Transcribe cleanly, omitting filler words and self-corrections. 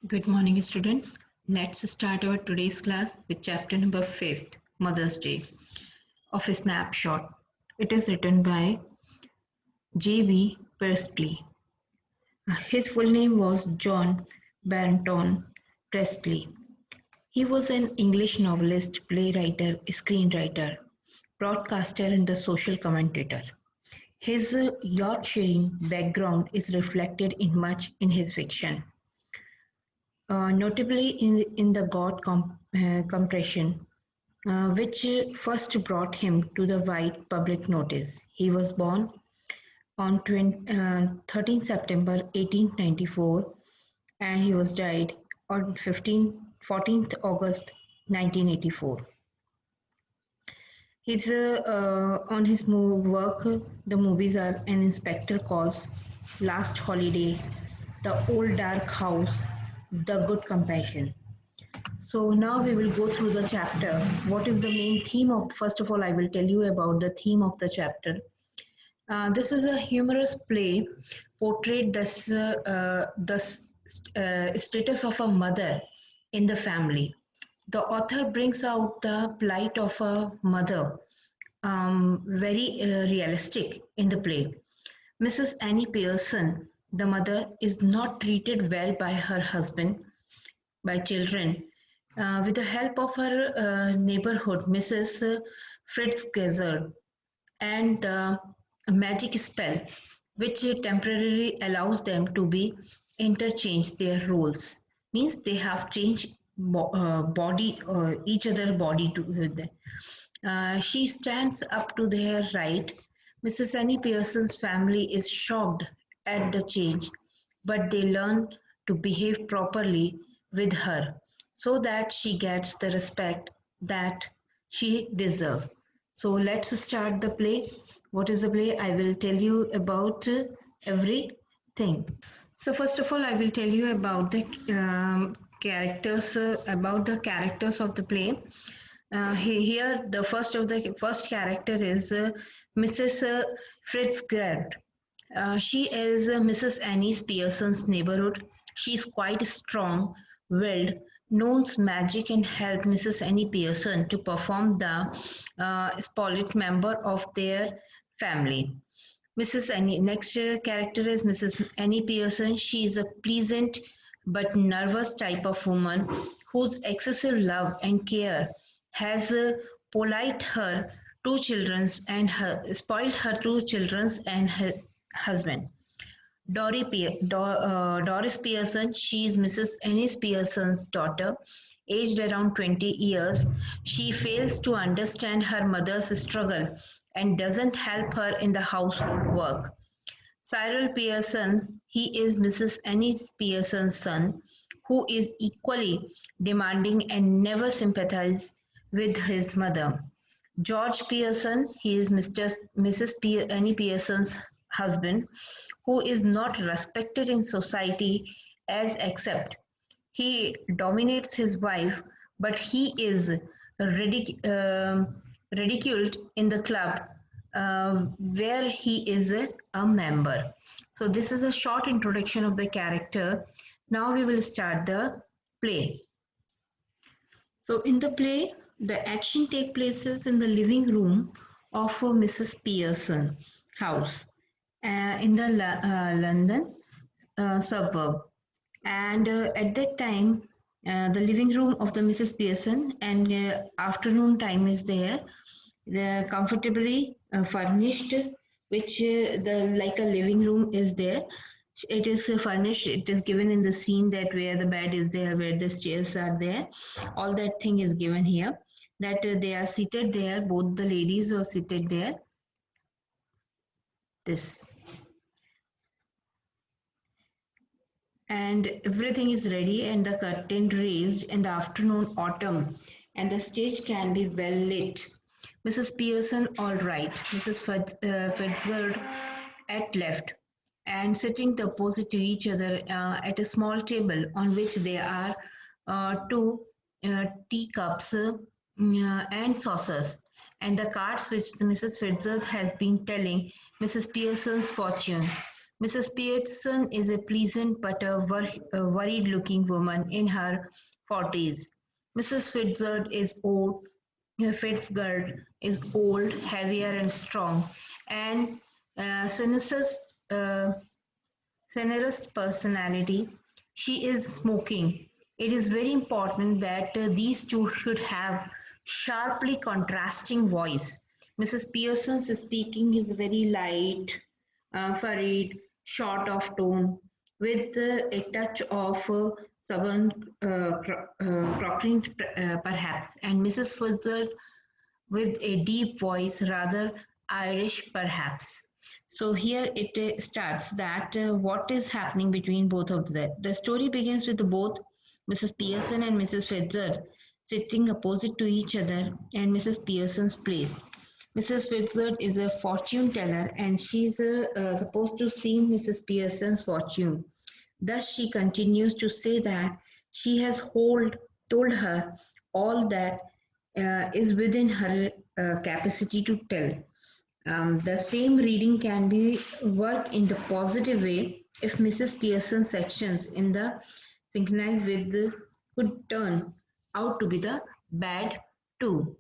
Good morning, students. Let's start our today's class with chapter number 5, Mother's Day, of a snapshot. It is written by J.B. Priestley. His full name was John Barrington Priestley. He was an English novelist, playwright, screenwriter, broadcaster, and the social commentator. His Yorkshirean background is reflected in much in his fiction. Notably in the God Compression, which first brought him to the wide public notice. He was born on 13 September 1894 and he was died on 14th August 1984. His on his work, the movies are An Inspector Calls, Last Holiday, The Old Dark House, The Good Compassion. So now we will go through the chapter. What is the main theme of? First of all, I will tell you about the theme of the chapter. This is a humorous play portrayed the status of a mother in the family. The author brings out the plight of a mother, very realistic in the play. Mrs. Annie Pearson, the mother, is not treated well by her husband, by children. With the help of her neighborhood, Mrs. Fitzgerald, and the magic spell, which temporarily allows them to be interchange their roles, means they have changed body, each other body to. She stands up to their right. Mrs. Annie Pearson's family is shocked at the change, but they learn to behave properly with her so that she gets the respect that she deserves. So let's start the play. What is the play? I will tell you about everything. So first of all, I will tell you about the characters of the play. Here, the first character is Mrs. Fitzgerald. She is Mrs. Annie Pearson's neighborhood. She is quite strong-willed, knows magic and helped Mrs. Annie Pearson to perform the spoiled member of their family. Mrs. Annie. Next character is Mrs. Annie Pearson. She is a pleasant but nervous type of woman whose excessive love and care has polite her two children and spoiled her two children and her husband. Doris Pearson, she is Mrs. Ennis Pearson's daughter, aged around 20 years. She fails to understand her mother's struggle and doesn't help her in the household work. Cyril Pearson, he is Mrs. Ennis Pearson's son, who is equally demanding and never sympathizes with his mother. George Pearson, he is Mrs. Annie Pearson's husband, who is not respected in society as except he dominates his wife, but he is ridiculed in the club where he is a member. So this is a short introduction of the character. Now we will start the play. So in the play, the action takes places in the living room of Mrs. Pearson house in the London suburb. And at that time, the living room of the Mrs. Pearson and afternoon time is there, comfortably furnished, which the like a living room is there. It is furnished. It is given in the scene that where the bed is there, where the chairs are there. All that thing is given here. That they are seated there. Both the ladies were seated there. This. And everything is ready and the curtain raised in the afternoon autumn and the stage can be well lit. Mrs. Pearson all right, Mrs. Fitzgerald at left and sitting the opposite to each other at a small table on which there are two teacups and saucers and the cards which Mrs. Fitzgerald has been telling Mrs. Pearson's fortune. Mrs. Pearson is a pleasant but a worried-looking woman in her 40s. Mrs. Fitzgerald is old, heavier and strong, and cynicist, Senator's personality. She is smoking. It is very important that these two should have sharply contrasting voice. Mrs. Pearson's speaking is very light, furried, short of tone, with a touch of southern croaking perhaps, and Mrs. Fitzgerald with a deep voice, rather Irish perhaps. So here it starts that what is happening between both of them. The story begins with both Mrs. Pearson and Mrs. Fitzgerald sitting opposite to each other and Mrs. Pearson's place. Mrs. Fitzgerald is a fortune teller and she's supposed to see Mrs. Pearson's fortune. Thus, she continues to say that she has told her all that is within her capacity to tell. The same reading can be worked in the positive way if Mrs. Pearson's sections in the synchronized with the could turn out to be the bad too.